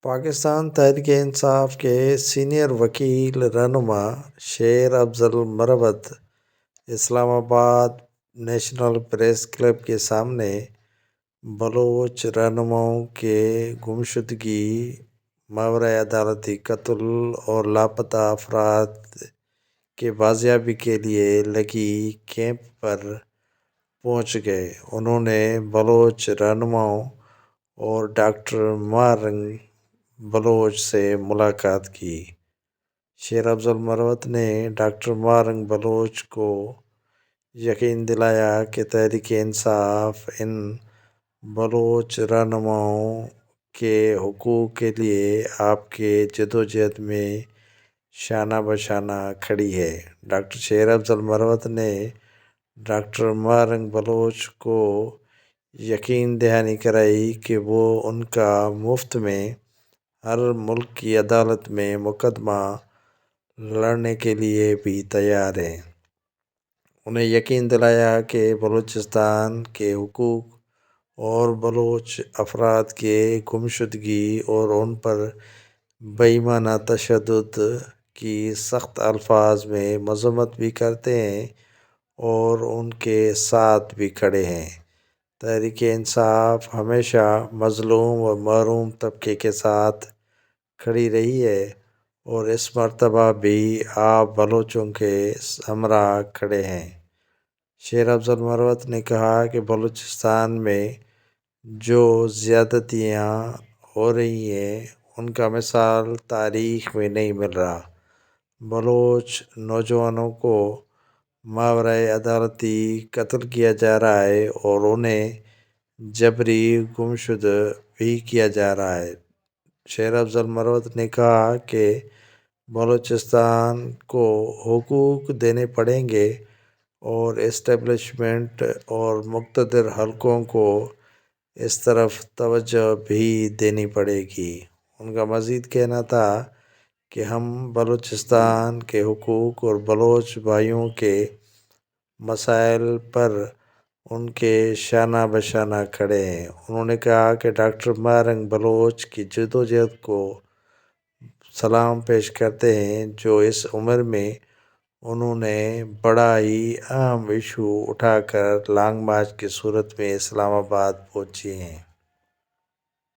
پاکستان تحریک انصاف کے سینئر وکیل رہنما شیر افضل مروت اسلام آباد نیشنل پریس کلب کے سامنے بلوچ رہنماؤں کے گمشدگی، ماورا عدالتی قتل اور لاپتہ افراد کے بازیابی کے لیے لگی کیمپ پر پہنچ گئے۔ انہوں نے بلوچ رہنماؤں اور ڈاکٹر مارنگ بلوچ سے ملاقات کی۔ شیر افضل مروت نے ڈاکٹر مارنگ بلوچ کو یقین دلایا کہ تحریک انصاف ان بلوچ رہنماؤں کے حقوق کے لیے آپ کے جدوجہد میں شانہ بشانہ کھڑی ہے۔ ڈاکٹر شیر افضل مروت نے ڈاکٹر مارنگ بلوچ کو یقین دہانی کرائی کہ وہ ان کا مفت میں ہر ملک کی عدالت میں مقدمہ لڑنے کے لیے بھی تیار ہیں۔ انہیں یقین دلایا کہ بلوچستان کے حقوق اور بلوچ افراد کے گمشدگی اور ان پر بے ایمانہ تشدد کی سخت الفاظ میں مذمت بھی کرتے ہیں اور ان کے ساتھ بھی کھڑے ہیں۔ تحریک انصاف ہمیشہ مظلوم و محروم طبقے کے ساتھ کھڑی رہی ہے اور اس مرتبہ بھی آپ بلوچوں کے ہمراہ کھڑے ہیں۔ شیر افضل مروت نے کہا کہ بلوچستان میں جو زیادتیاں ہو رہی ہیں ان کا مثال تاریخ میں نہیں مل رہا۔ بلوچ نوجوانوں کو ماورا عدالتی قتل کیا جا رہا ہے اور انہیں جبری گمشد بھی کیا جا رہا ہے۔ شیر افضل مروت نے کہا کہ بلوچستان کو حقوق دینے پڑیں گے اور اسٹیبلشمنٹ اور مقتدر حلقوں کو اس طرف توجہ بھی دینی پڑے گی۔ ان کا مزید کہنا تھا کہ ہم بلوچستان کے حقوق اور بلوچ بھائیوں کے مسائل پر ان کے شانہ بشانہ کھڑے ہیں۔ انہوں نے کہا کہ ڈاکٹر مارنگ بلوچ کی جدوجہد کو سلام پیش کرتے ہیں جو اس عمر میں انہوں نے بڑا ہی اہم ایشو اٹھا کر لانگ مارچ کی صورت میں اسلام آباد پہنچے ہیں۔